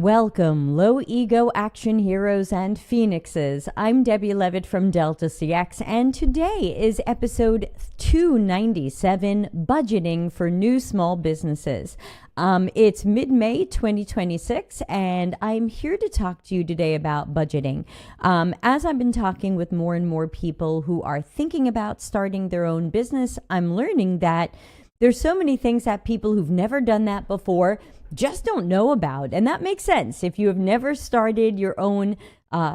Welcome, low ego action heroes and phoenixes. I'm Debbie Levitt from dcx, and today is episode 297, Budgeting for New Small Businesses. It's mid-May 2026, and I'm here to talk to you today about budgeting. As I've been talking with more and more people who are thinking about starting their own business, I'm learning that there's so many things that people who've never done that before just don't know about. And that makes sense. If you have never started your own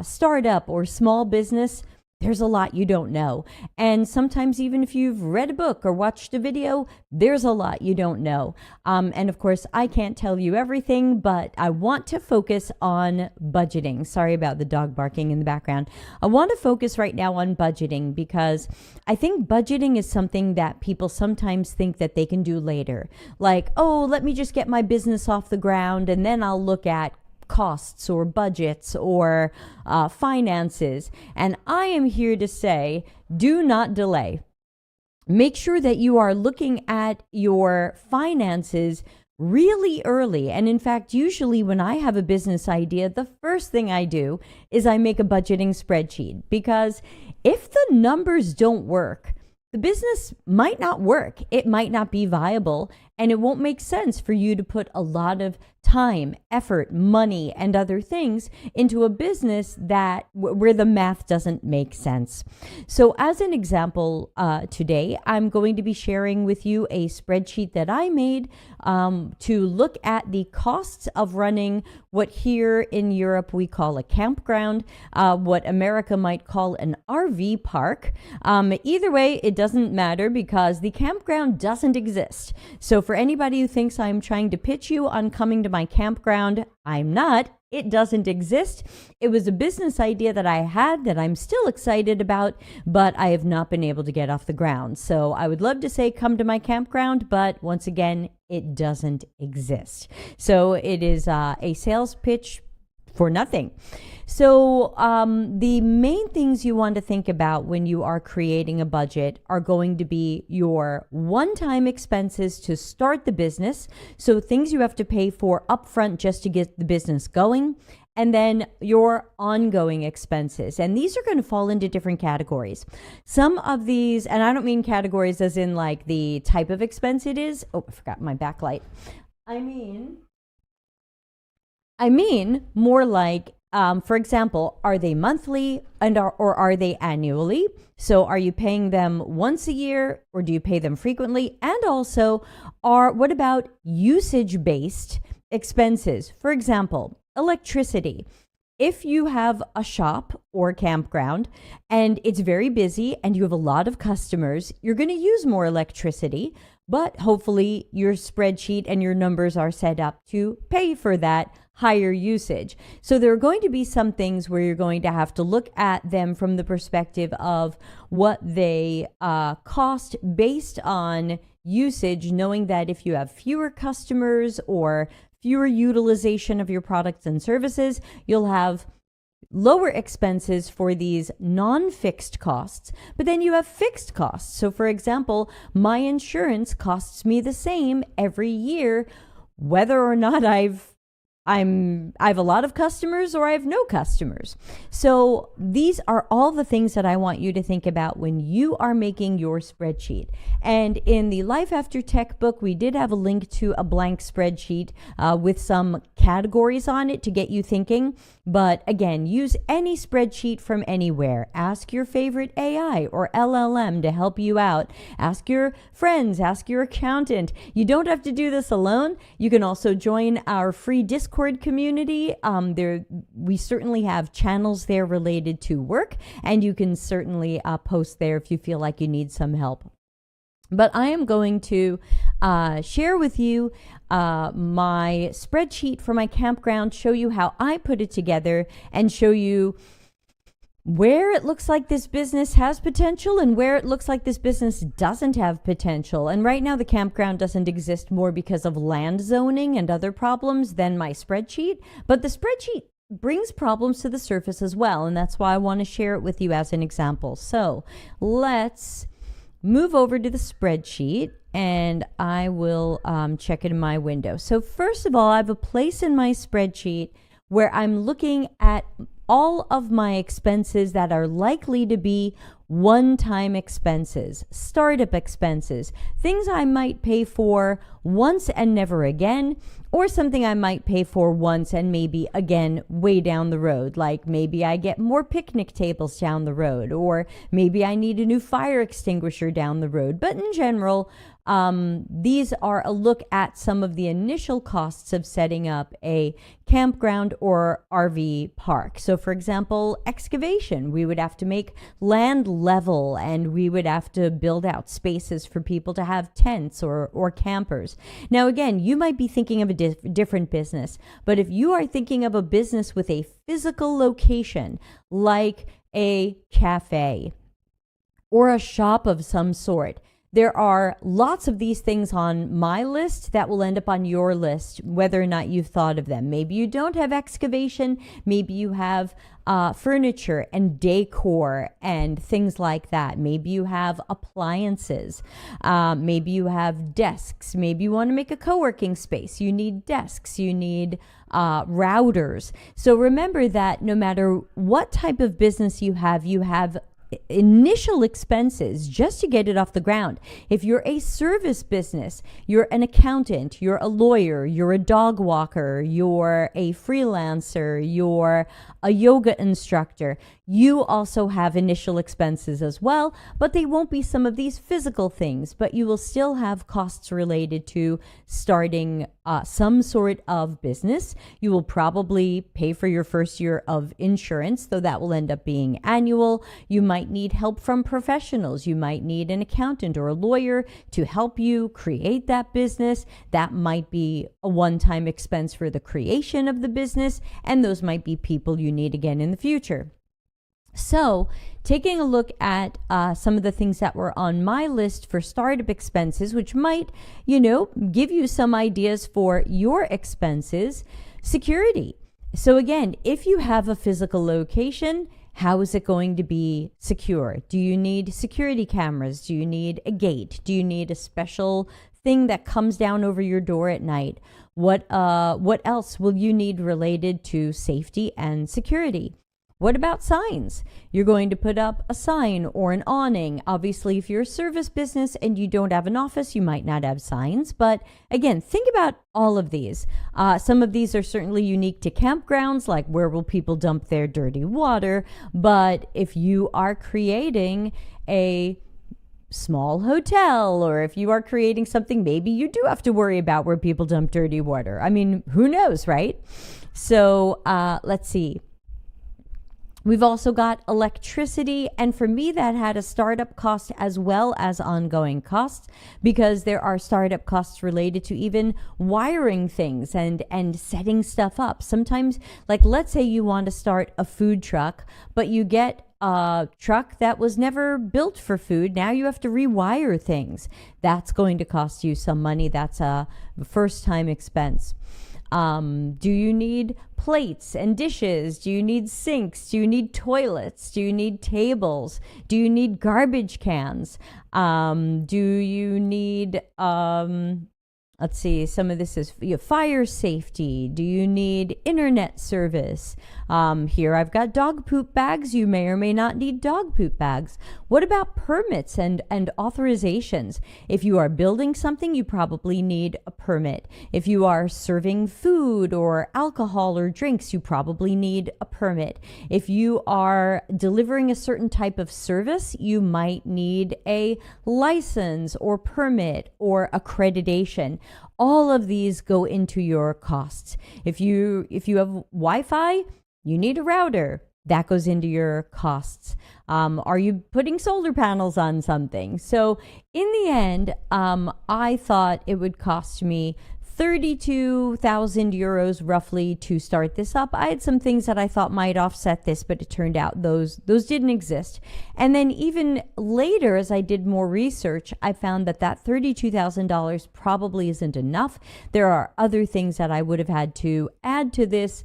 startup or small business, there's a lot you don't know. And sometimes even if you've read a book or watched a video, there's a lot you don't know. And of course, I can't tell you everything, but I want to focus on budgeting. Sorry about the dog barking in the background. I want to focus right now on budgeting because I think budgeting is something that people sometimes think that they can do later. Like, oh, let me just get my business off the ground and then I'll look at costs or budgets or finances. And I am here to say, do not delay. Make sure that you are looking at your finances really early. And in fact, usually when I have a business idea, the first thing I do is I make a budgeting spreadsheet, because if the numbers don't work, the business might not work. It might not be viable, and it won't make sense for you to put a lot of time, effort, money, and other things into a business that where the math doesn't make sense. So as an example, today, I'm going to be sharing with you a spreadsheet that I made to look at the costs of running what here in Europe we call a campground, what America might call an RV park. Either way, it doesn't matter because the campground doesn't exist. So for anybody who thinks I'm trying to pitch you on coming to my campground, I'm not. It doesn't exist. It was a business idea that I had that I'm still excited about, but I have not been able to get off the ground. So I would love to say come to my campground, but once again, it doesn't exist. So it is a sales pitch for nothing. So the main things you want to think about when you are creating a budget are going to be your one-time expenses to start the business. So things you have to pay for upfront just to get the business going. And then your ongoing expenses. And these are going to fall into different categories. Some of these, and I don't mean categories as in like the type of expense it is. Oh, I forgot my backlight. I mean more like, for example, are they monthly or are they annually? So are you paying them once a year or do you pay them frequently? And also, what about usage-based expenses? For example, electricity. If you have a shop or campground and it's very busy and you have a lot of customers, you're going to use more electricity, but hopefully your spreadsheet and your numbers are set up to pay for that higher usage. So there are going to be some things where you're going to have to look at them from the perspective of what they cost based on usage, knowing that if you have fewer customers or fewer utilization of your products and services, you'll have lower expenses for these non-fixed costs, but then you have fixed costs. So for example, my insurance costs me the same every year, whether or not I have a lot of customers or I have no customers. So these are all the things that I want you to think about when you are making your spreadsheet. And in the Life After Tech book, we did have a link to a blank spreadsheet with some categories on it to get you thinking. But again, use any spreadsheet from anywhere. Ask your favorite AI or LLM to help you out. Ask your friends, ask your accountant. You don't have to do this alone. You can also join our free Discord community. We certainly have channels there related to work, and you can certainly post there if you feel like you need some help. But I am going to share with you my spreadsheet for my campground, show you how I put it together, and show you where it looks like this business has potential and where it looks like this business doesn't have potential. And right now the campground doesn't exist more because of land zoning and other problems than my spreadsheet. But the spreadsheet brings problems to the surface as well. And that's why I want to share it with you as an example. So let's move over to the spreadsheet and I will check it in my window. So first of all, I have a place in my spreadsheet where I'm looking at all of my expenses that are likely to be one-time expenses, startup expenses, things I might pay for once and never again, or something I might pay for once and maybe again way down the road. Like maybe I get more picnic tables down the road, or maybe I need a new fire extinguisher down the road. But in general, these are a look at some of the initial costs of setting up a campground or RV park. So for example, excavation, we would have to make land level and we would have to build out spaces for people to have tents or campers. Now again, you might be thinking of a different business, but if you are thinking of a business with a physical location like a cafe or a shop of some sort, there are lots of these things on my list that will end up on your list, whether or not you've thought of them. Maybe you don't have excavation. Maybe you have furniture and decor and things like that. Maybe you have appliances. Maybe you have desks. Maybe you want to make a co-working space. You need desks. You need routers. So remember that no matter what type of business you have initial expenses just to get it off the ground. If you're a service business, you're an accountant, you're a lawyer, you're a dog walker, you're a freelancer, you're a yoga instructor, you also have initial expenses as well, but they won't be some of these physical things, but you will still have costs related to starting some sort of business. You will probably pay for your first year of insurance, though that will end up being annual. You might need help from professionals. You might need an accountant or a lawyer to help you create that business. That might be a one-time expense for the creation of the business, and those might be people you need again in the future. So taking a look at some of the things that were on my list for startup expenses, which might, give you some ideas for your expenses. Security. So again, if you have a physical location, how is it going to be secure? Do you need security cameras? Do you need a gate? Do you need a special thing that comes down over your door at night? What else will you need related to safety and security? What about signs? You're going to put up a sign or an awning. Obviously, if you're a service business and you don't have an office, you might not have signs. But again, think about all of these. Some of these are certainly unique to campgrounds, like where will people dump their dirty water? But if you are creating a small hotel, or if you are creating something, maybe you do have to worry about where people dump dirty water. I mean, who knows, right? So let's see. We've also got electricity, and for me that had a startup cost as well as ongoing costs, because there are startup costs related to even wiring things and setting stuff up. Sometimes, like let's say you want to start a food truck, but you get a truck that was never built for food. Now you have to rewire things. That's going to cost you some money. That's a first-time expense. Do you need plates and dishes? Do you need sinks? Do you need toilets? Do you need tables? Do you need garbage cans? Do you need, let's see, some of this is fire safety. Do you need internet service? Here I've got dog poop bags. You may or may not need dog poop bags. What about permits and authorizations? If you are building something, you probably need a permit. If you are serving food or alcohol or drinks, you probably need a permit. If you are delivering a certain type of service, you might need a license or permit or accreditation. All of these go into your costs. If you have Wi-Fi, you need a router. That goes into your costs. Are you putting solar panels on something? So in the end, I thought it would cost me 32,000 euros roughly to start this up. I had some things that I thought might offset this, but it turned out those didn't exist. And then even later, as I did more research, I found that $32,000 probably isn't enough. There are other things that I would have had to add to this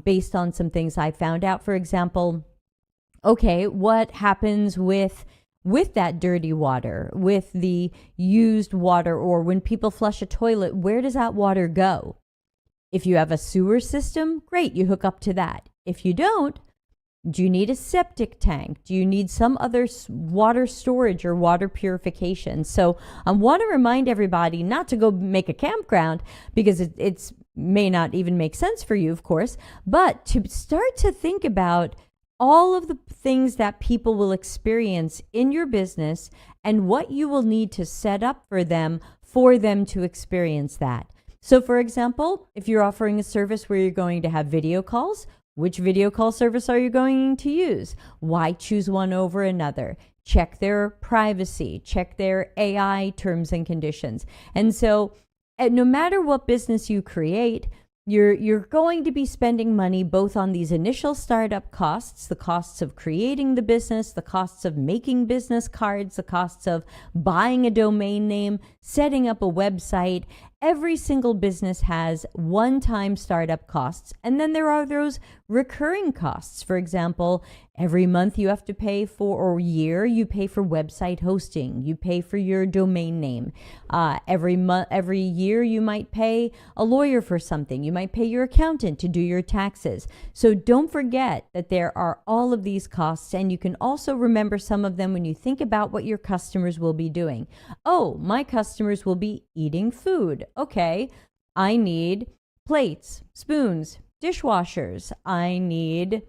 based on some things I found out. For example, okay, what happens with with that dirty water, with the used water, or when people flush a toilet, where does that water go? If you have a sewer system, great, you hook up to that. If you don't, do you need a septic tank? Do you need some other water storage or water purification? So I want to remind everybody not to go make a campground, because it's may not even make sense for you, of course, but to start to think about all of the things that people will experience in your business and what you will need to set up for them to experience that. So for example, if you're offering a service where you're going to have video calls, which video call service are you going to use? Why choose one over another? Check their privacy, check their AI terms and conditions. And so no matter what business you create, you're going to be spending money both on these initial startup costs, the costs of creating the business, the costs of making business cards, the costs of buying a domain name, setting up a website. Every single business has one-time startup costs, and then there are those recurring costs. For example, every month you have to pay for, or year you pay for website hosting, you pay for your domain name. Every year you might pay a lawyer for something, you might pay your accountant to do your taxes. So don't forget that there are all of these costs, and you can also remember some of them when you think about what your customers will be doing. Oh, my customers will be eating food. Okay, I need plates, spoons, dishwashers. I need,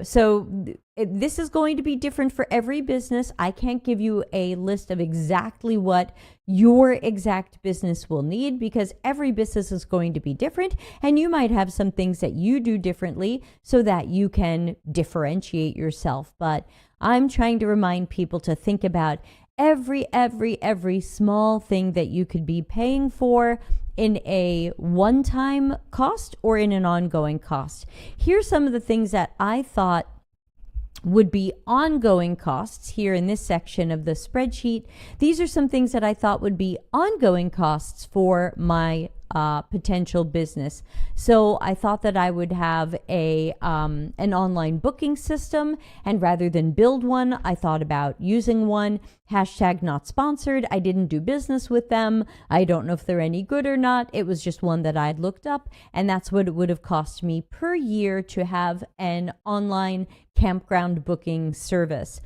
so this is going to be different for every business. I can't give you a list of exactly what your exact business will need, because every business is going to be different, and you might have some things that you do differently so that you can differentiate yourself. But I'm trying to remind people to think about every small thing that you could be paying for in a one-time cost or in an ongoing cost. Here's some of the things that I thought would be ongoing costs here in this section of the spreadsheet. These are some things that I thought would be ongoing costs for my potential business. So I thought that I would have an online booking system, and rather than build one, I thought about using one. Hashtag not sponsored. I didn't do business with them. I don't know if they're any good or not. It was just one that I'd looked up, and that's what it would have cost me per year to have an online campground booking service.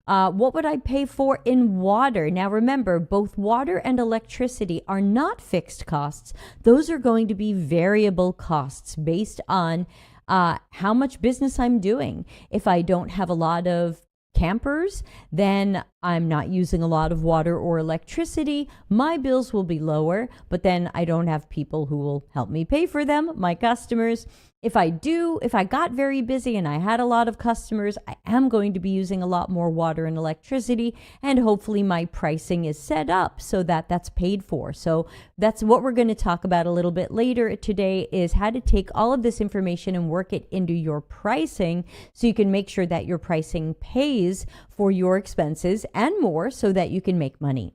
What would I pay for in water? Now remember, both water and electricity are not fixed costs. Those are going to be variable costs based on how much business I'm doing. If I don't have a lot of campers, then I'm not using a lot of water or electricity. My bills will be lower, but then I don't have people who will help me pay for them, my customers. If I got very busy and I had a lot of customers, I am going to be using a lot more water and electricity, and hopefully my pricing is set up so that that's paid for. So that's what we're going to talk about a little bit later today, is how to take all of this information and work it into your pricing so you can make sure that your pricing pays for your expenses and more so that you can make money.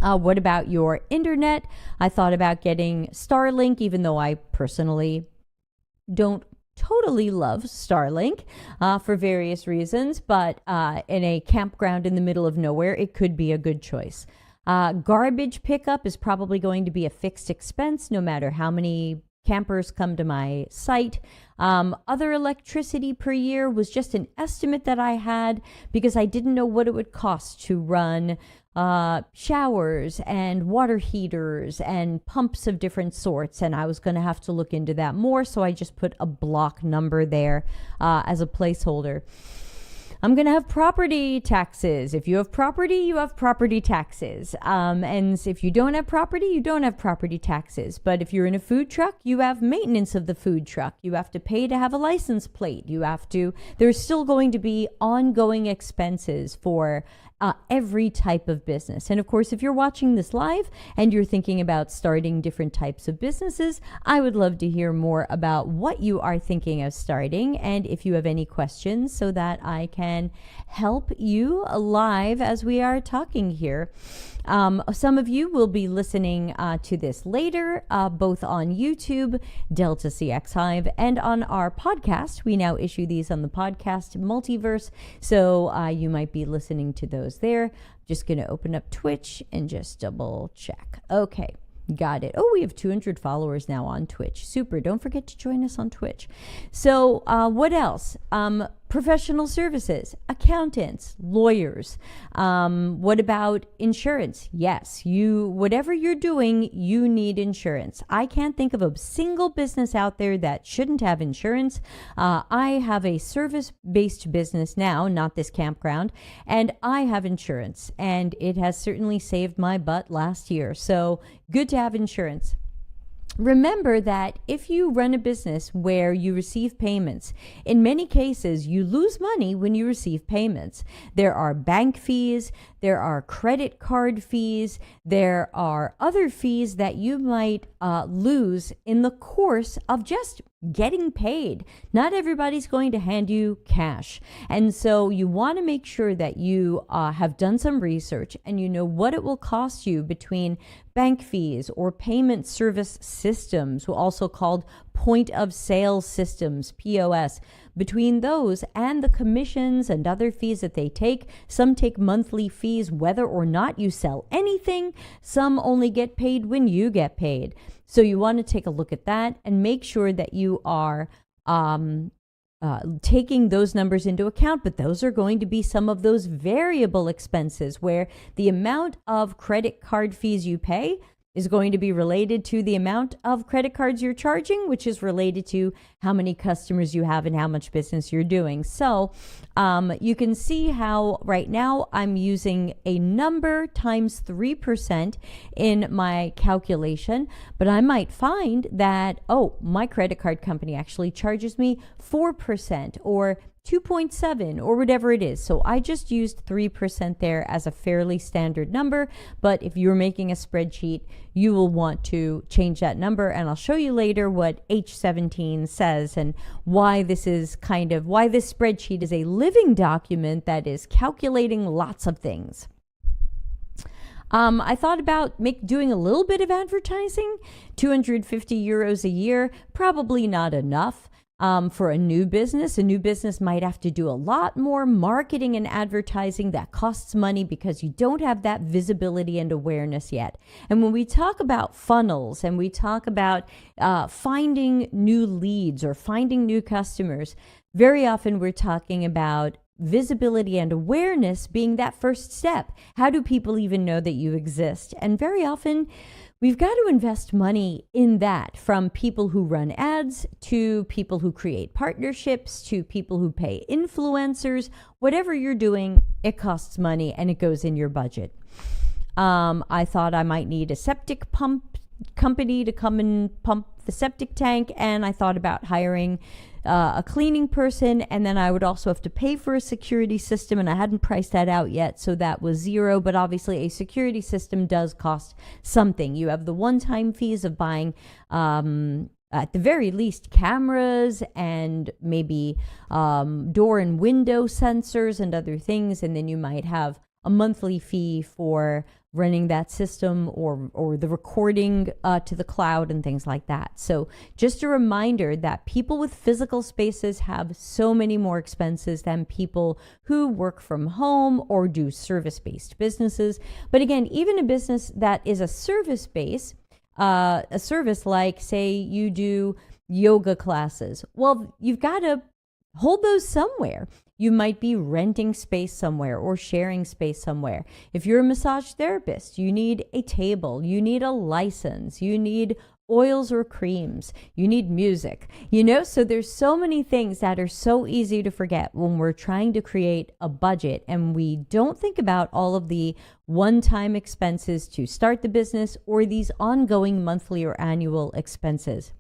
What about your internet? I thought about getting Starlink, even though I personally don't totally love Starlink for various reasons, but in a campground in the middle of nowhere, it could be a good choice. Garbage pickup is probably going to be a fixed expense no matter how many campers come to my site. Other electricity per year was just an estimate that I had because I didn't know what it would cost to run showers and water heaters and pumps of different sorts, and I was going to have to look into that more, so I just put a block number there as a placeholder. I'm going to have property taxes. If you have property, you have property taxes. And if you don't have property, you don't have property taxes. But if you're in a food truck, you have maintenance of the food truck. You have to pay to have a license plate. There's still going to be ongoing expenses for every type of business. And of course, if you're watching this live and you're thinking about starting different types of businesses, I would love to hear more about what you are thinking of starting, and if you have any questions, so that I can help you live as we are talking here. Some of you will be listening to this later, both on YouTube, Delta CX Hive, and on our podcast. We now issue these on the podcast Multiverse, so you might be listening to those there. Just going to open up Twitch and just double check. Okay. Got it. Oh, we have 200 followers now on Twitch. Super. Don't forget to join us on Twitch. So what else? Professional services, accountants, lawyers. What about insurance? Yes, whatever you're doing, you need insurance. I can't think of a single business out there that shouldn't have insurance. I have a service-based business now, not this campground, and I have insurance, and it has certainly saved my butt last year. So good to have insurance. Remember that if you run a business where you receive payments, in many cases, you lose money when you receive payments. There are bank fees, there are credit card fees, there are other fees that you might lose in the course of just getting paid. Not everybody's going to hand you cash. And so you want to make sure that you have done some research and you know what it will cost you between bank fees or payment service systems, also called point of sale systems, POS. Between those and the commissions and other fees that they take, some take monthly fees whether or not you sell anything. Some only get paid when you get paid. So you want to take a look at that and make sure that you are taking those numbers into account. But those are going to be some of those variable expenses where the amount of credit card fees you pay is going to be related to the amount of credit cards you're charging, which is related to how many customers you have and how much business you're doing. So you can see how right now I'm using a number times 3% in my calculation, but I might find that, oh, my credit card company actually charges me 4% or 2.7 or whatever it is. So I just used 3% there as a fairly standard number. But if you're making a spreadsheet, you will want to change that number. And I'll show you later what H17 says and why this spreadsheet is a living document that is calculating lots of things. I thought about doing a little bit of advertising, 250 euros a year, probably not enough. For a new business might have to do a lot more marketing and advertising that costs money because you don't have that visibility and awareness yet. And when we talk about funnels and we talk about finding new leads or finding new customers, very often we're talking about visibility and awareness being that first step. How do people even know that you exist? And very often, we've got to invest money in that, from people who run ads to people who create partnerships to people who pay influencers. Whatever you're doing, it costs money and it goes in your budget. I thought I might need a septic pump company to come and pump the septic tank, and I thought about hiring a cleaning person, and then I would also have to pay for a security system, and I hadn't priced that out yet, so that was zero. But obviously a security system does cost something. You have the one-time fees of buying at the very least cameras and maybe door and window sensors and other things, and then you might have a monthly fee for running that system or the recording to the cloud and things like that. So just a reminder that people with physical spaces have so many more expenses than people who work from home or do service-based businesses. But again, even a business that is a service-based, a service like, say, you do yoga classes, well, you've got to hold those somewhere. You might be renting space somewhere or sharing space somewhere. If you're a massage therapist, you need a table, you need a license, you need oils or creams, you need music, so there's so many things that are so easy to forget when we're trying to create a budget and we don't think about all of the one-time expenses to start the business or these ongoing monthly or annual expenses.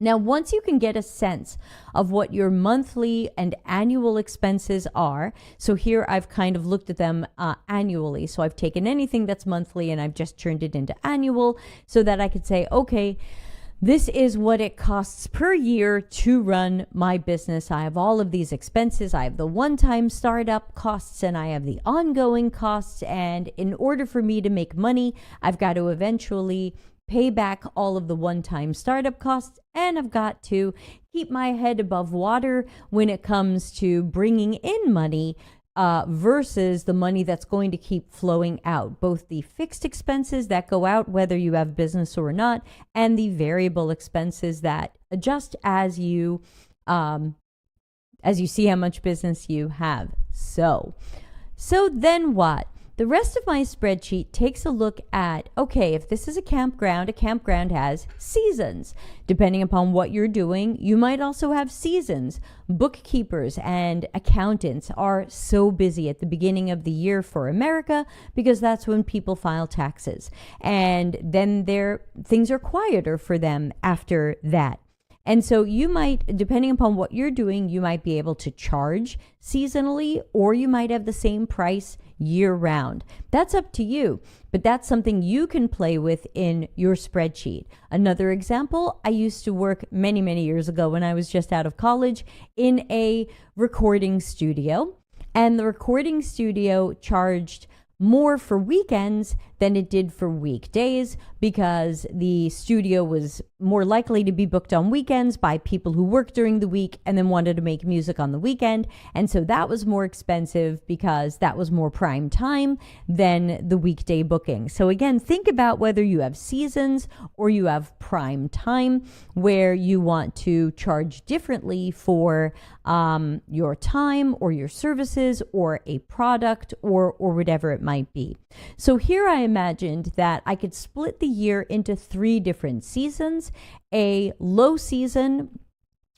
Now, once you can get a sense of what your monthly and annual expenses are, so here I've kind of looked at them annually. So I've taken anything that's monthly and I've just turned it into annual so that I could say, okay, this is what it costs per year to run my business. I have all of these expenses. I have the one-time startup costs and I have the ongoing costs. And in order for me to make money, I've got to eventually pay back all of the one-time startup costs, and I've got to keep my head above water when it comes to bringing in money versus the money that's going to keep flowing out, both the fixed expenses that go out whether you have business or not, and the variable expenses that adjust as you see how much business you have. So then what? The rest of my spreadsheet takes a look at, okay, if this is a campground has seasons. Depending upon what you're doing, you might also have seasons. Bookkeepers and accountants are so busy at the beginning of the year for America because that's when people file taxes. And then things are quieter for them after that. And so you might, depending upon what you're doing, you might be able to charge seasonally, or you might have the same price year round. That's up to you, but that's something you can play with in your spreadsheet. Another example, I used to work many, many years ago when I was just out of college in a recording studio, and the recording studio charged more for weekends than it did for weekdays because the studio was more likely to be booked on weekends by people who work during the week and then wanted to make music on the weekend. And so that was more expensive because that was more prime time than the weekday booking. So again, think about whether you have seasons or you have prime time where you want to charge differently for your time or your services or a product or whatever it might be. So here I imagined that I could split the year into 3 different seasons. A low season,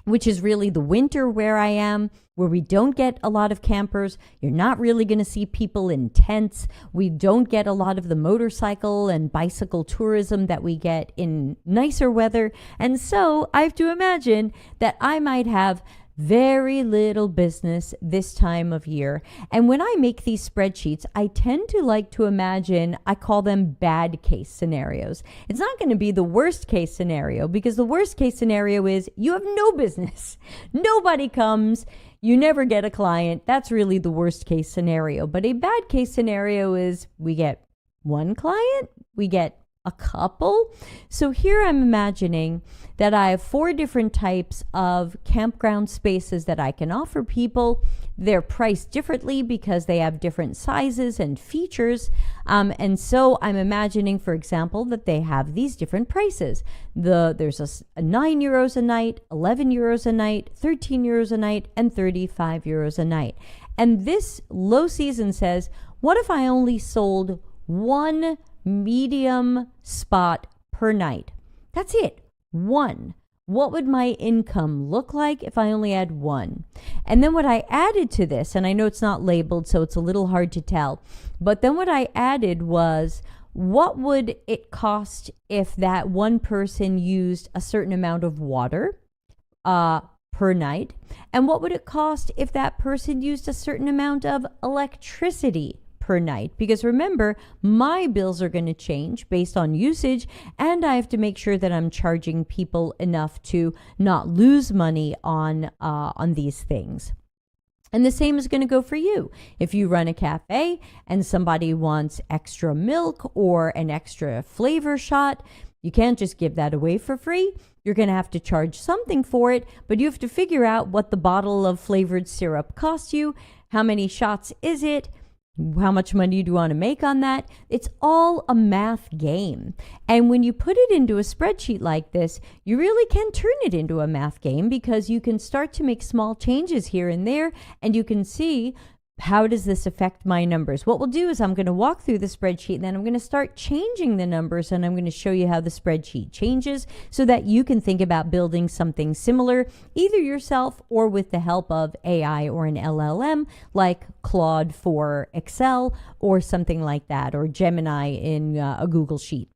which is really the winter where I am, where we don't get a lot of campers. You're not really going to see people in tents. We don't get a lot of the motorcycle and bicycle tourism that we get in nicer weather. And so I have to imagine that I might have very little business this time of year. And when I make these spreadsheets, I tend to like to imagine, I call them bad case scenarios. It's not going to be the worst case scenario because the worst case scenario is you have no business. Nobody comes. You never get a client. That's really the worst case scenario. But a bad case scenario is we get one client, we get a couple. So here I'm imagining that I have 4 different types of campground spaces that I can offer people. They're priced differently because they have different sizes and features. And so I'm imagining, for example, that they have these different prices. There's a 9 euros a night, 11 euros a night, 13 euros a night, and 35 euros a night. And this low season says, what if I only sold one medium spot per night? That's it. 1. What would my income look like if I only had 1? And then what I added to this, and I know it's not labeled, so it's a little hard to tell, but then what I added was, what would it cost if that one person used a certain amount of water per night? And what would it cost if that person used a certain amount of electricity per night? Because remember, my bills are going to change based on usage, and I have to make sure that I'm charging people enough to not lose money on these things. And the same is going to go for you. If you run a cafe and somebody wants extra milk or an extra flavor shot, you can't just give that away for free. You're going to have to charge something for it, but you have to figure out what the bottle of flavored syrup costs you. How many shots is it? How much money do you want to make on that? It's all a math game. And when you put it into a spreadsheet like this, you really can turn it into a math game because you can start to make small changes here and there, and you can see, how does this affect my numbers? What we'll do is I'm going to walk through the spreadsheet and then I'm going to start changing the numbers, and I'm going to show you how the spreadsheet changes so that you can think about building something similar, either yourself or with the help of AI or an LLM like Claude for Excel or something like that, or Gemini in a Google Sheet.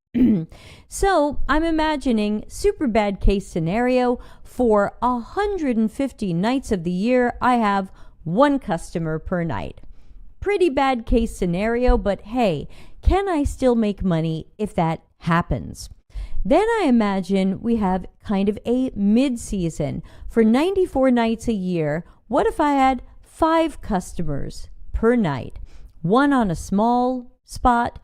So I'm imagining super bad case scenario for 150 nights of the year, I have one customer per night. Pretty bad case scenario, but hey, can I still make money if that happens? Then I imagine we have kind of a mid-season. For 94 nights a year, what if I had 5 customers per night? 1 on a small spot,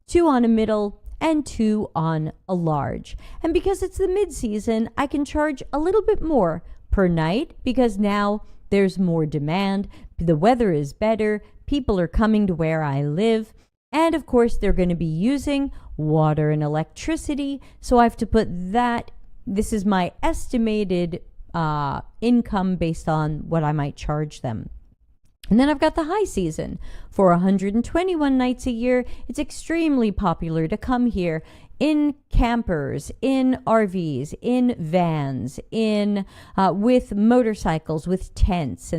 2 on a middle, and 2 on a large. And because it's the mid-season, I can charge a little bit more per night because now there's more demand, the weather is better, people are coming to where I live, and of course they're going to be using water and electricity, so I have to put that, this is my estimated income based on what I might charge them. And then I've got the high season. For 121 nights a year, it's extremely popular to come here in campers, in RVs, in vans, in with motorcycles, with tents,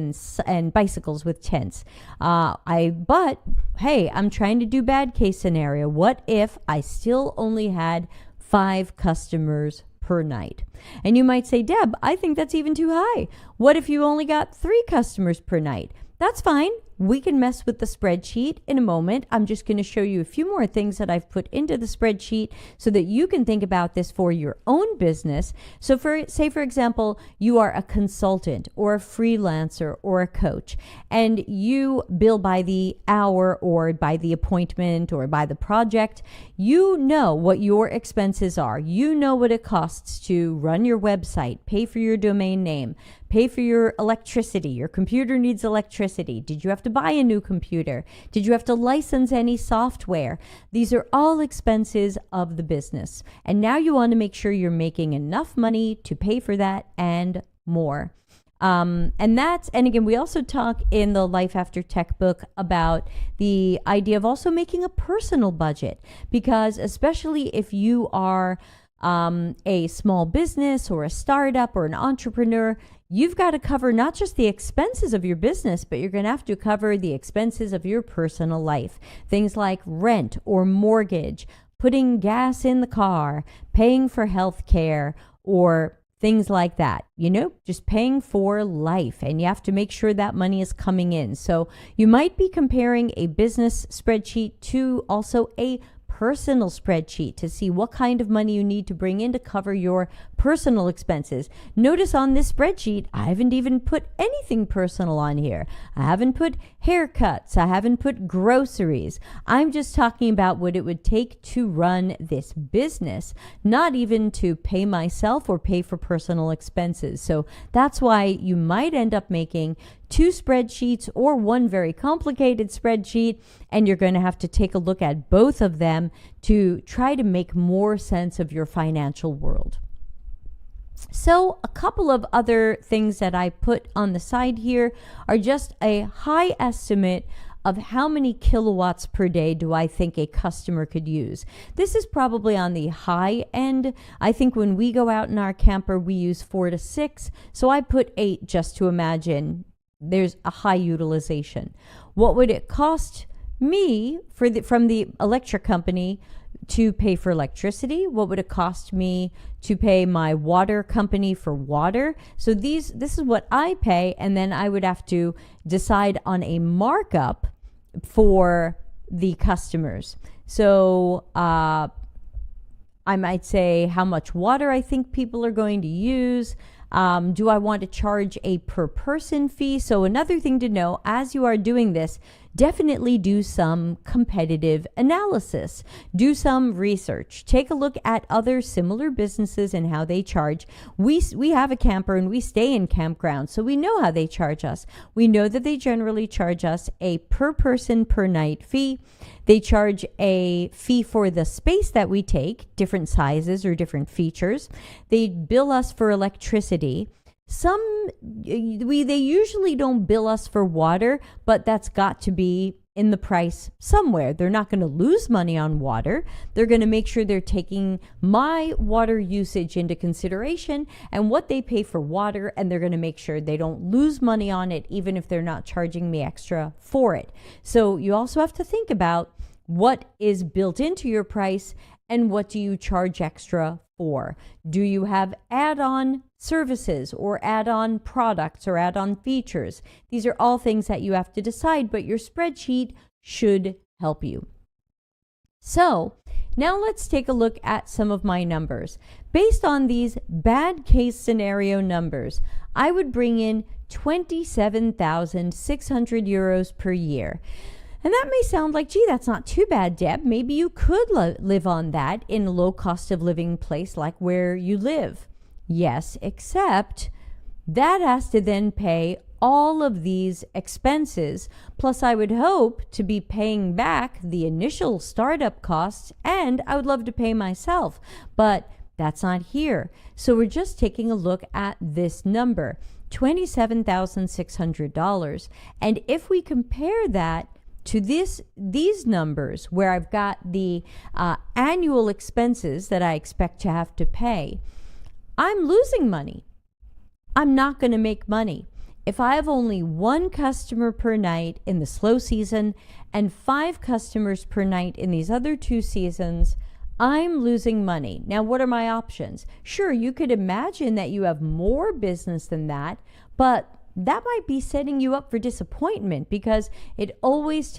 and bicycles with tents. But hey, I'm trying to do bad case scenario. What if I still only had 5 customers per night? And you might say, Deb, I think that's even too high. What if you only got 3 customers per night? That's fine. We can mess with the spreadsheet in a moment. I'm just going to show you a few more things that I've put into the spreadsheet so that you can think about this for your own business. So for example, you are a consultant or a freelancer or a coach, and you bill by the hour or by the appointment or by the project. You know what your expenses are. You know what it costs to run your website, pay for your domain name, pay for your electricity. Your computer needs electricity. Did you have to buy a new computer? Did you have to license any software? These are all expenses of the business. And now you want to make sure you're making enough money to pay for that and more. And again, we also talk in the Life After Tech book about the idea of also making a personal budget, because especially if you are a small business or a startup or an entrepreneur, you've got to cover not just the expenses of your business, but you're going to have to cover the expenses of your personal life. Things like rent or mortgage, putting gas in the car, paying for health care, or things like that, just paying for life. And you have to make sure that money is coming in. So you might be comparing a business spreadsheet to also a personal spreadsheet to see what kind of money you need to bring in to cover your personal expenses. Notice on this spreadsheet, I haven't even put anything personal on here. I haven't put haircuts. I haven't put groceries. I'm just talking about what it would take to run this business, not even to pay myself or pay for personal expenses. So that's why you might end up making 2 spreadsheets or one very complicated spreadsheet, and you're going to have to take a look at both of them to try to make more sense of your financial world. So a couple of other things that I put on the side here are just a high estimate of how many kilowatts per day do I think a customer could use. This is probably on the high end. I think when we go out in our camper, we use 4 to 6. So I put 8 just to imagine there's a high utilization. What would it cost me from the electric company to pay for electricity? What would it cost me to pay my water company for water? So this is what I pay, and then I would have to decide on a markup for the customers. So I might say how much water I think people are going to use. Do I want to charge a per person fee? So another thing to know as you are doing this, definitely do some competitive analysis. Do some research. Take a look at other similar businesses and how they charge. We have a camper and we stay in campgrounds, so we know how they charge us. We know that they generally charge us a per person per night fee. They charge a fee for the space that we take, different sizes or different features. They bill us for electricity. They usually don't bill us for water, but that's got to be in the price somewhere. They're not going to lose money on water. They're going to make sure they're taking my water usage into consideration and what they pay for water, and they're going to make sure they don't lose money on it, even if they're not charging me extra for it. So you also have to think about what is built into your price And what do you charge extra for? Do you have add-on services or add-on products or add-on features? These are all things that you have to decide, but your spreadsheet should help you. So now let's take a look at some of my numbers. Based on these bad case scenario numbers, I would bring in 27,600 euros per year. And that may sound like, gee, that's not too bad, Deb. Maybe you could live on that in a low cost of living place like where you live. Yes, except that has to then pay all of these expenses. Plus, I would hope to be paying back the initial startup costs, and I would love to pay myself. But that's not here. So we're just taking a look at this number, $27,600. And if we compare that to these numbers where I've got the annual expenses that I expect to have to pay, I'm losing money. I'm not going to make money. If I have only one customer per night in the slow season and 5 customers per night in these other 2 seasons, I'm losing money. Now, what are my options? Sure, you could imagine that you have more business than that, but that might be setting you up for disappointment because it almost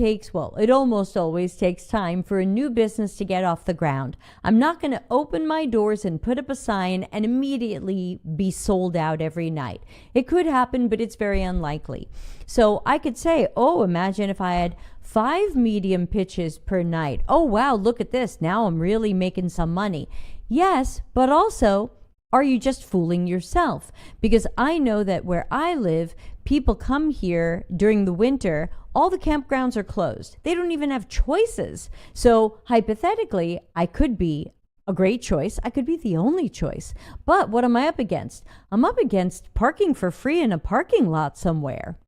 always takes time for a new business to get off the ground. I'm not going to open my doors and put up a sign and immediately be sold out every night. It could happen, but it's very unlikely. So I could say, imagine if I had 5 medium pitches per night. Oh, wow, look at this. Now I'm really making some money. Yes, but also, are you just fooling yourself? Because I know that where I live, people come here during the winter, all the campgrounds are closed. They don't even have choices. So hypothetically, I could be a great choice. I could be the only choice. But what am I up against? I'm up against parking for free in a parking lot somewhere.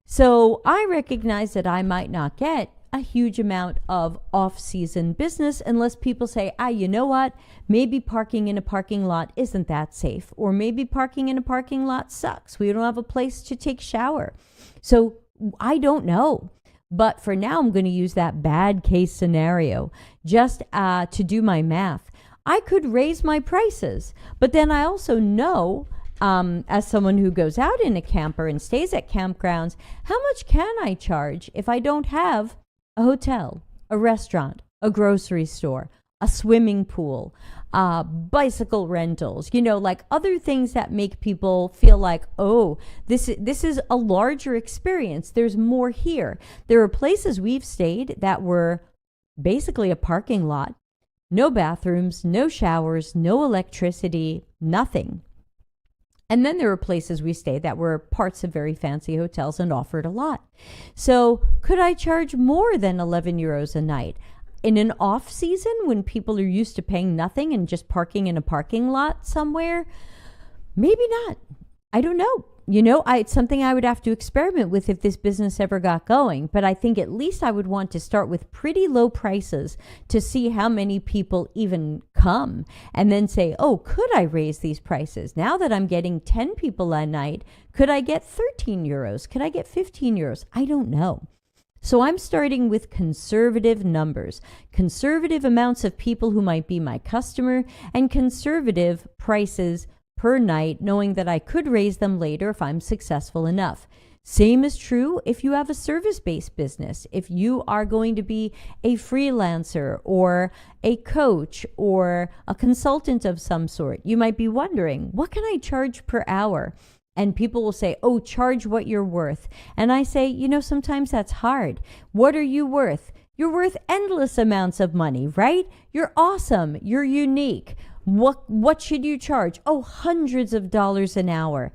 So I recognize that I might not get a huge amount of off-season business unless people say, you know what? Maybe parking in a parking lot isn't that safe. Or maybe parking in a parking lot sucks. We don't have a place to take a shower. So I don't know. But for now, I'm going to use that bad case scenario just to do my math. I could raise my prices, but then I also know as someone who goes out in a camper and stays at campgrounds, how much can I charge if I don't have a hotel, a restaurant, a grocery store, a swimming pool, bicycle rentals, like other things that make people feel like, this is a larger experience. There's more here. There are places we've stayed that were basically a parking lot, no bathrooms, no showers, no electricity, nothing. And then there were places we stayed that were parts of very fancy hotels and offered a lot. So could I charge more than 11 euros a night? In an off season when people are used to paying nothing and just parking in a parking lot somewhere? Maybe not. I don't know. It's something I would have to experiment with if this business ever got going. But I think at least I would want to start with pretty low prices to see how many people even come. And then say, could I raise these prices? Now that I'm getting 10 people a night, could I get 13 euros? Could I get 15 euros? I don't know. So I'm starting with conservative numbers, conservative amounts of people who might be my customer, and conservative prices per night, knowing that I could raise them later if I'm successful enough. Same is true if you have a service-based business. If you are going to be a freelancer or a coach or a consultant of some sort, you might be wondering, what can I charge per hour? And people will say, charge what you're worth. And I say, sometimes that's hard. What are you worth? You're worth endless amounts of money, right? You're awesome. You're unique. What should you charge? Hundreds of dollars an hour.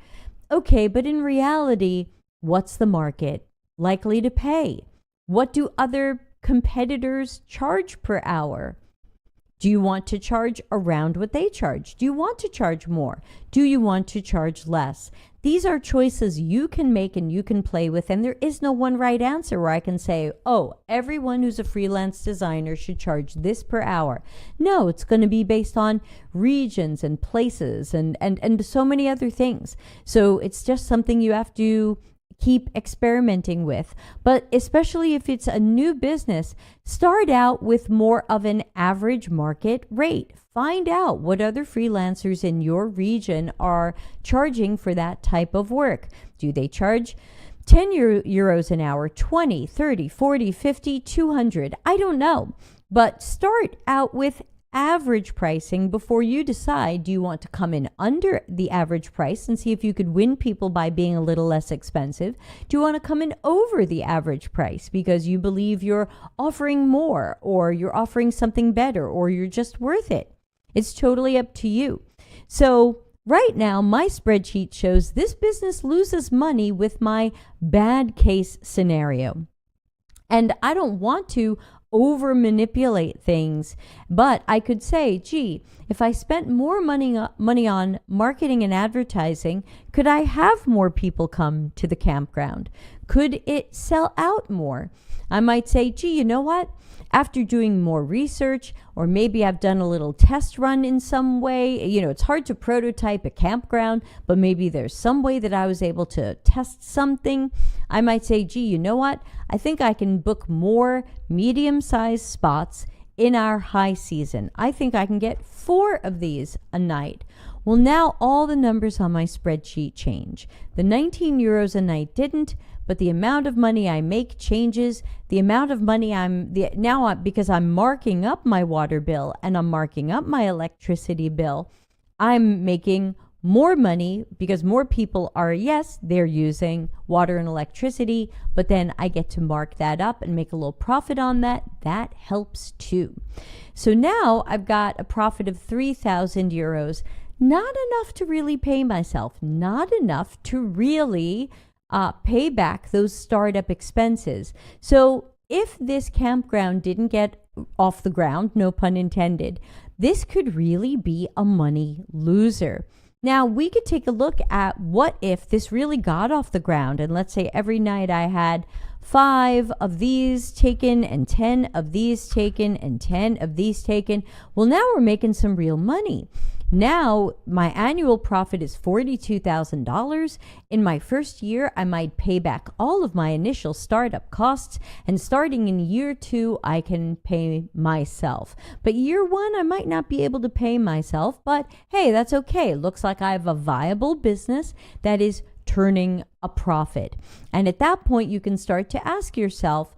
Okay, but in reality, what's the market likely to pay? What do other competitors charge per hour? Do you want to charge around what they charge? Do you want to charge more? Do you want to charge less? These are choices you can make and you can play with, and there is no one right answer where I can say, everyone who's a freelance designer should charge this per hour. No, it's going to be based on regions and places and so many other things. So it's just something you have to keep experimenting with. But especially if it's a new business, start out with more of an average market rate. Find out what other freelancers in your region are charging for that type of work. Do they charge 10 euros an hour, 20, 30, 40, 50, 200? I don't know. But start out with average pricing before you decide, do you want to come in under the average price and see if you could win people by being a little less expensive? Do you want to come in over the average price because you believe you're offering more, or you're offering something better, or you're just worth it? It's totally up to you. So right now, my spreadsheet shows this business loses money with my bad case scenario. And I don't want to over manipulate things, but I could say, gee, if I spent more money on marketing and advertising, could I have more people come to the campground? Could it sell out more? I might say, gee, you know what? After doing more research, or maybe I've done a little test run in some way, it's hard to prototype a campground, but maybe there's some way that I was able to test something. I might say, gee, you know what? I think I can book more medium-sized spots in our high season. I think I can get 4 of these a night. Well, now all the numbers on my spreadsheet change. The 19 euros a night didn't, but the amount of money I make changes. The amount of money because I'm marking up my water bill and I'm marking up my electricity bill, I'm making more money because more people are, yes, they're using water and electricity, but then I get to mark that up and make a little profit on that. That helps too. So now I've got a profit of 3,000 euros. Not enough to really pay myself, not enough to really pay back those startup expenses. So if this campground didn't get off the ground, no pun intended, this could really be a money loser. Now, we could take a look at what if this really got off the ground, and let's say every night I had 5 of these taken and 10 of these taken and 10 of these taken. Well, now we're making some real money. Now, my annual profit is $42,000. In my first year, I might pay back all of my initial startup costs, and starting in year 2, I can pay myself. But year 1, I might not be able to pay myself, but hey, that's okay. Looks like I have a viable business that is turning a profit. And at that point, you can start to ask yourself,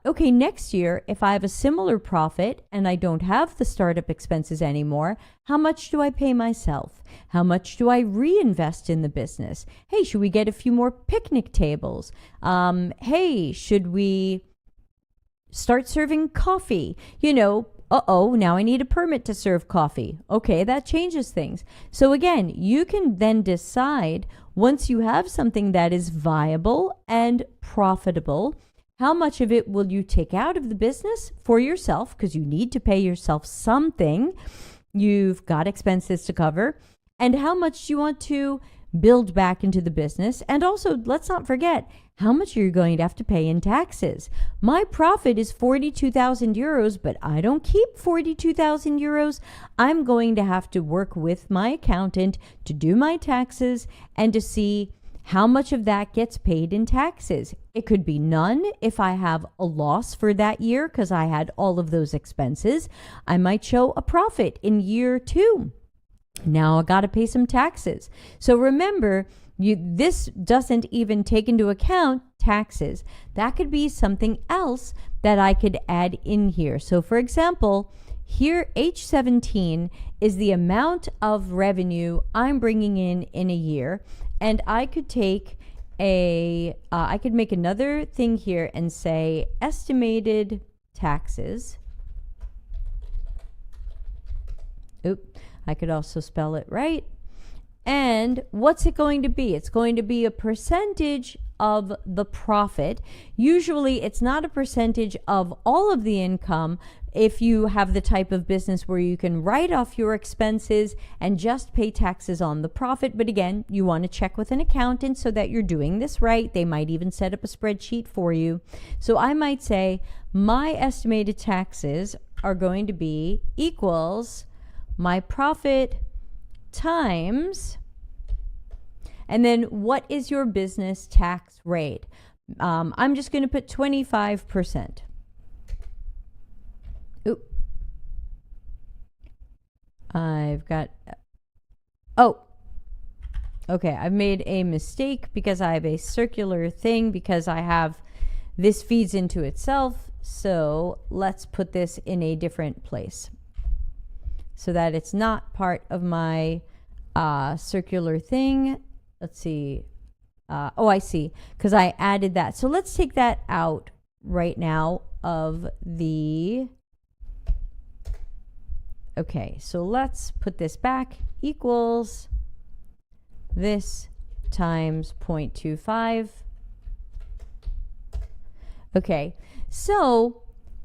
okay, next year, if I have a similar profit and I don't have the startup expenses anymore, how much do I pay myself? How much do I reinvest in the business? Hey, should we get a few more picnic tables? Hey, should we start serving coffee? Now I need a permit to serve coffee. Okay, that changes things. So again, you can then decide, once you have something that is viable and profitable, how much of it will you take out of the business for yourself, because you need to pay yourself something. You've got expenses to cover. And how much do you want to build back into the business? And also, let's not forget, how much are you going to have to pay in taxes? My profit is 42,000 euros, but I don't keep 42,000 euros. I'm going to have to work with my accountant to do my taxes and to see how much of that gets paid in taxes. It could be none if I have a loss for that year because I had all of those expenses. I might show a profit in year 2. Now I got to pay some taxes. So remember, this doesn't even take into account taxes. That could be something else that I could add in here. So for example, here H17 is the amount of revenue I'm bringing in a year. And I could take I could make another thing here and say estimated taxes. I could also spell it right. And what's it going to be? It's going to be a percentage of the profit. Usually it's not a percentage of all of the income if you have the type of business where you can write off your expenses and just pay taxes on the profit. But again, you want to check with an accountant so that you're doing this right. They might even set up a spreadsheet for you. So I might say my estimated taxes are going to be equals my profit times, And then what is your business tax rate? I'm just going to put 25%. Oop. Okay, I've made a mistake because I have a circular thing because I have this feeds into itself. So let's put this in a different place so that it's not part of my circular thing. Let's see. I see, because I added that. So let's take that out right now of the... Okay, so let's put this back, equals this times 0.25. Okay, so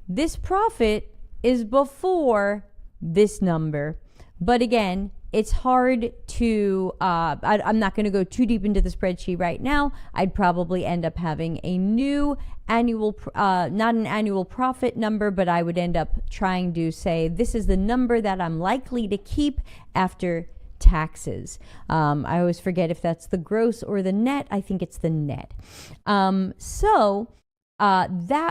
this profit is before this number, but again, it's hard to, I'm not going to go too deep into the spreadsheet right now. I'd probably end up having a new annual, not an annual profit number, but I would end up trying to say, this is the number that I'm likely to keep after taxes. I always forget if that's the gross or the net. I think it's the net.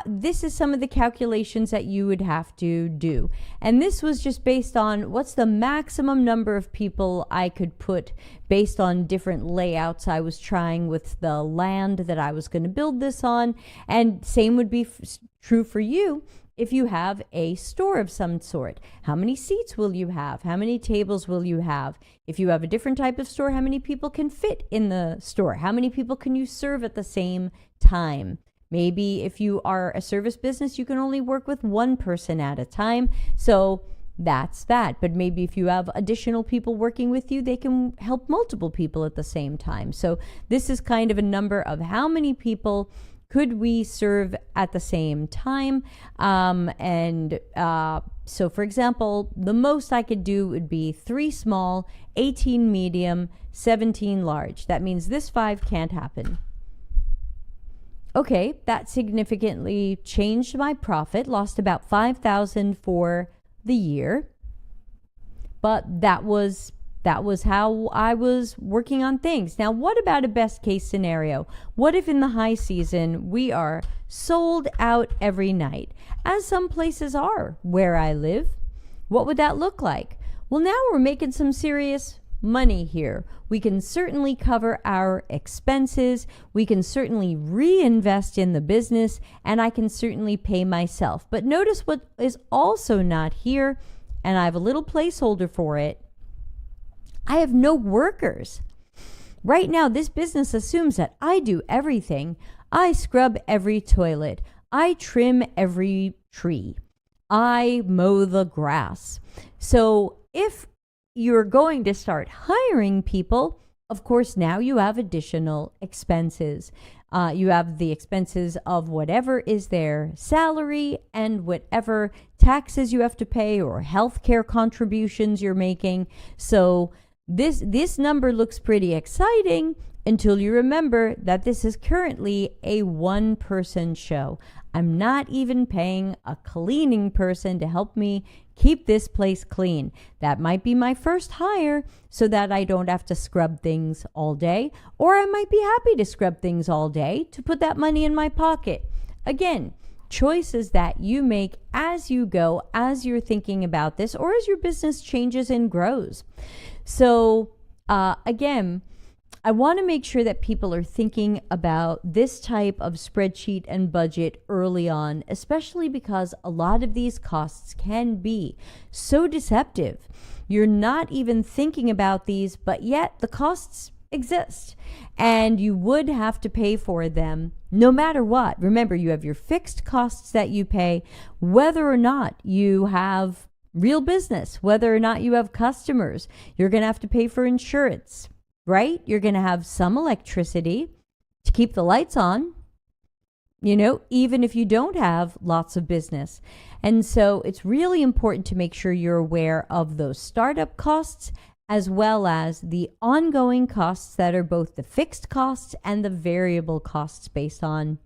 This is some of the calculations that you would have to do. And this was just based on what's the maximum number of people I could put based on different layouts I was trying with the land that I was going to build this on. And same would be true for you if you have a store of some sort. How many seats will you have? How many tables will you have? If you have a different type of store, how many people can fit in the store? How many people can you serve at the same time? Maybe if you are a service business, you can only work with one person at a time. So that's that. But maybe if you have additional people working with you, they can help multiple people at the same time. So this is kind of a number of how many people could we serve at the same time. So for example, the most I could do would be 3 small, 18 medium, 17 large. That means this 5 can't happen. Okay, that significantly changed my profit, lost about $5,000 for the year. But that was how I was working on things. Now, what about a best case scenario? What if in the high season we are sold out every night, as some places are where I live? What would that look like? Well, now we're making some serious money here. We can certainly cover our expenses. We can certainly reinvest in the business, and I can certainly pay myself. But notice what is also not here, and I have a little placeholder for it. I have no workers. Right now, this business assumes that I do everything. I scrub every toilet. I trim every tree. I mow the grass. So if you're going to start hiring people, of course, now you have additional expenses. You have the expenses of whatever is their salary and whatever taxes you have to pay or healthcare contributions you're making. So this number looks pretty exciting until you remember that this is currently a one-person show. I'm not even paying a cleaning person to help me keep this place clean. That might be my first hire so that I don't have to scrub things all day, or I might be happy to scrub things all day to put that money in my pocket. Again, choices that you make as you go, as you're thinking about this, or as your business changes and grows. So again, I want to make sure that people are thinking about this type of spreadsheet and budget early on, especially because a lot of these costs can be so deceptive. You're not even thinking about these, but yet the costs exist and you would have to pay for them no matter what. Remember, you have your fixed costs that you pay, whether or not you have real business, whether or not you have customers. You're going to have to pay for insurance, right? You're going to have some electricity to keep the lights on, even if you don't have lots of business. And so it's really important to make sure you're aware of those startup costs as well as the ongoing costs that are both the fixed costs and the variable costs based on,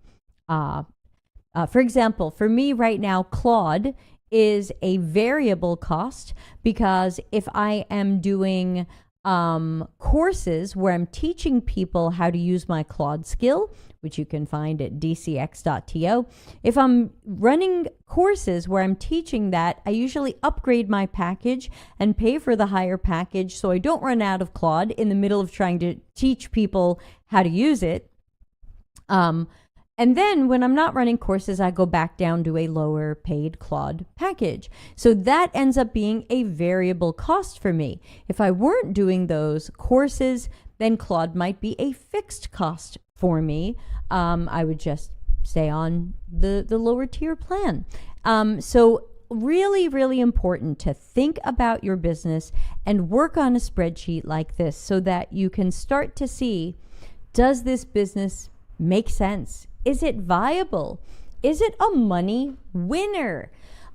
for example, for me right now, Claude is a variable cost because if I am doing courses where I'm teaching people how to use my Claude skill, which you can find at dcx.to. If I'm running courses where I'm teaching that, I usually upgrade my package and pay for the higher package so I don't run out of Claude in the middle of trying to teach people how to use it. And then when I'm not running courses, I go back down to a lower paid Claude package. So that ends up being a variable cost for me. If I weren't doing those courses, then Claude might be a fixed cost for me. I would just stay on the lower tier plan. So really, really important to think about your business and work on a spreadsheet like this so that you can start to see, does this business make sense? Is it viable? Is it a money winner?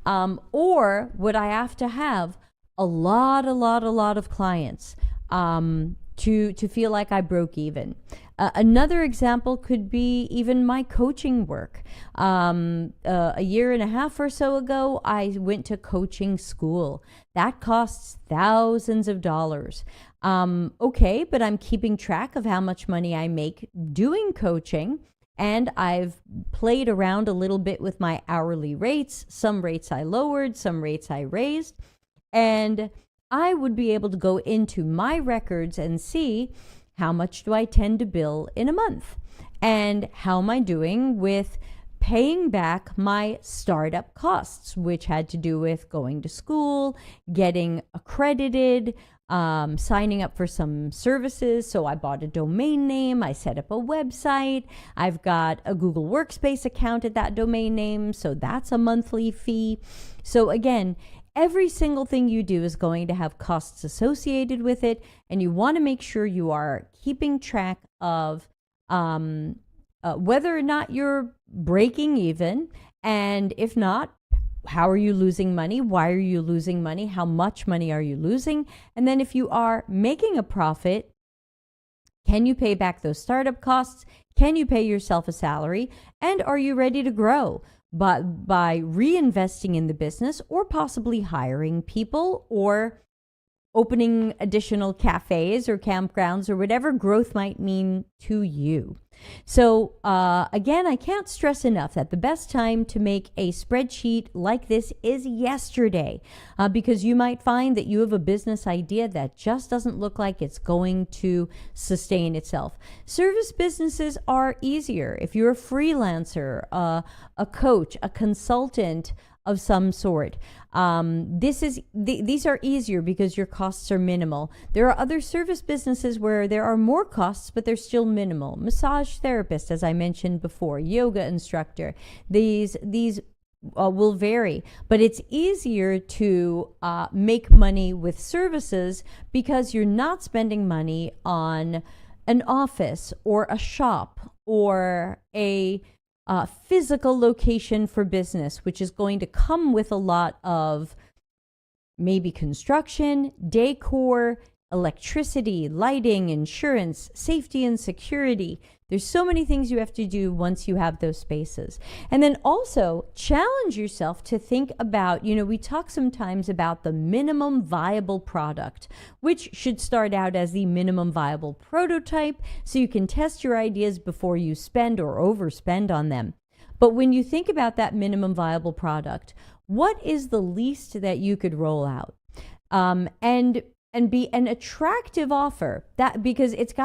Or would I have to have a lot of clients to feel like I broke even? Another example could be even my coaching work. A year and a half or so ago, I went to coaching school. That costs thousands of dollars. Okay, but I'm keeping track of how much money I make doing coaching. And I've played around a little bit with my hourly rates. Some rates I lowered, some rates I raised. And I would be able to go into my records and see how much do I tend to bill in a month? And how am I doing with paying back my startup costs, which had to do with going to school, getting accredited, signing up for some services. So I bought a domain name, I set up a website, I've got a Google Workspace account at that domain name, so that's a monthly fee. So again, every single thing you do is going to have costs associated with it, and you want to make sure you are keeping track of whether or not you're breaking even, and if not, how are you losing money? Why are you losing money? How much money are you losing? And then if you are making a profit, can you pay back those startup costs? Can you pay yourself a salary? And are you ready to grow by reinvesting in the business, or possibly hiring people, or opening additional cafes or campgrounds, or whatever growth might mean to you? So again, I can't stress enough that the best time to make a spreadsheet like this is yesterday, because you might find that you have a business idea that just doesn't look like it's going to sustain itself. Service businesses are easier. If you're a freelancer, a coach, a consultant of some sort, these are easier because your costs are minimal. There are other service businesses where there are more costs, but they're still minimal. Massage therapist, as I mentioned before, yoga instructor. These will vary, but it's easier to make money with services because you're not spending money on an office or a shop or a physical location for business, which is going to come with a lot of maybe construction, decor, electricity, lighting, insurance, safety and security. There's so many things you have to do once you have those spaces. And then also challenge yourself to think about, we talk sometimes about the minimum viable product, which should start out as the minimum viable prototype, so you can test your ideas before you spend or overspend on them. But when you think about that minimum viable product, what is the least that you could roll out? And be an attractive offer, that because it's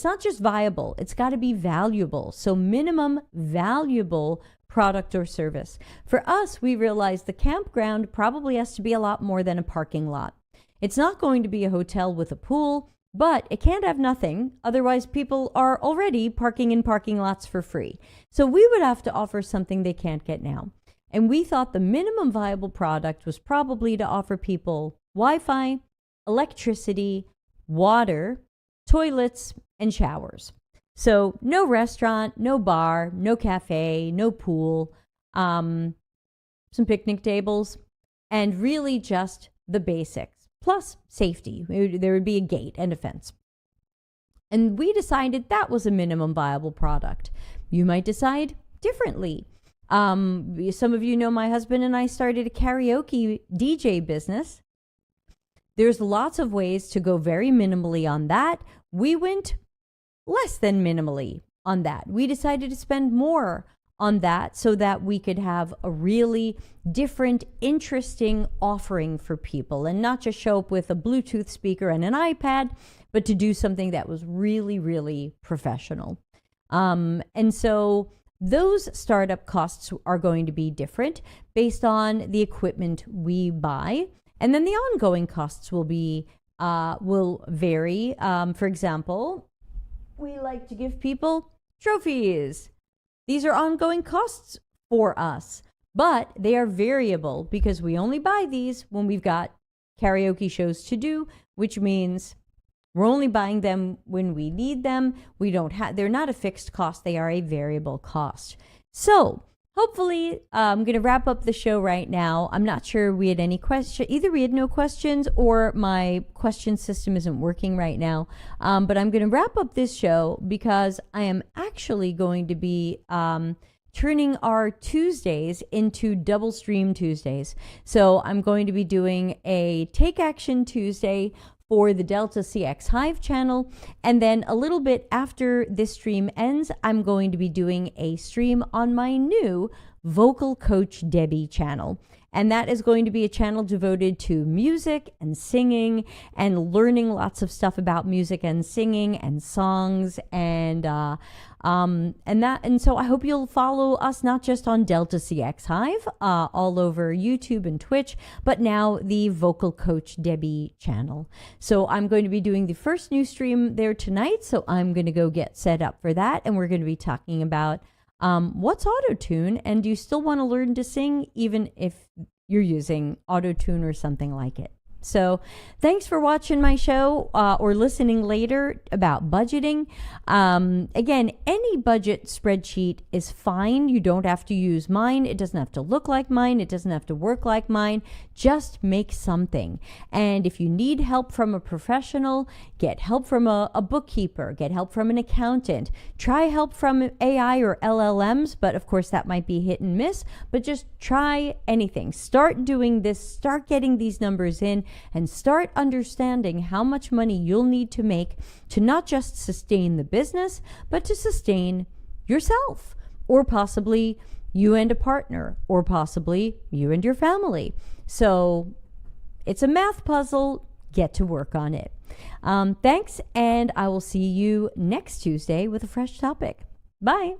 not just viable, it's got to be valuable. So minimum valuable product or service. For us, we realized the campground probably has to be a lot more than a parking lot. It's not going to be a hotel with a pool, but it can't have nothing. Otherwise, people are already parking in parking lots for free. So we would have to offer something they can't get now. And we thought the minimum viable product was probably to offer people Wi-Fi, electricity, water, toilets, and showers. So no restaurant, no bar, no cafe, no pool, some picnic tables, and really just the basics, plus safety. There would be a gate and a fence. And we decided that was a minimum viable product. You might decide differently. Some of you know my husband and I started a karaoke DJ business. there's lots of ways to go very minimally on that. We went less than minimally on that. We decided to spend more on that so that we could have a really different, interesting offering for people and not just show up with a Bluetooth speaker and an iPad, but to do something that was really, really professional. And so those startup costs are going to be different based on the equipment we buy. And then the ongoing costs will vary. For example, we like to give people trophies. These are ongoing costs for us, but they are variable because we only buy these when we've got karaoke shows to do, which means we're only buying them when we need them. They're not a fixed cost. They are a variable cost. So hopefully, I'm going to wrap up the show right now. I'm not sure we had any question. Either we had no questions or my question system isn't working right now. But I'm going to wrap up this show because I am actually going to be turning our Tuesdays into double stream Tuesdays. So I'm going to be doing a Take Action Tuesday for the Delta CX Hive channel. And then a little bit after this stream ends, I'm going to be doing a stream on my new Vocal Coach Debbie channel. And that is going to be a channel devoted to music and singing and learning lots of stuff about music and singing and songs and so I hope you'll follow us not just on Delta CX Hive, all over YouTube and Twitch, but now the Vocal Coach Debbie channel. So I'm going to be doing the first new stream there tonight. So I'm going to go get set up for that. And we're going to be talking about what's auto-tune, and do you still want to learn to sing even if you're using auto-tune or something like it? So thanks for watching my show or listening later about budgeting. Again, any budget spreadsheet is fine. You don't have to use mine. It doesn't have to look like mine. It doesn't have to work like mine. Just make something. And if you need help from a professional, get help from a bookkeeper, get help from an accountant, try help from AI or LLMs, but of course that might be hit and miss, but just try anything. Start doing this, start getting these numbers in, and start understanding how much money you'll need to make to not just sustain the business, but to sustain yourself, or possibly you and a partner, or possibly you and your family. So it's a math puzzle. Get to work on it. Thanks, and I will see you next Tuesday with a fresh topic. Bye.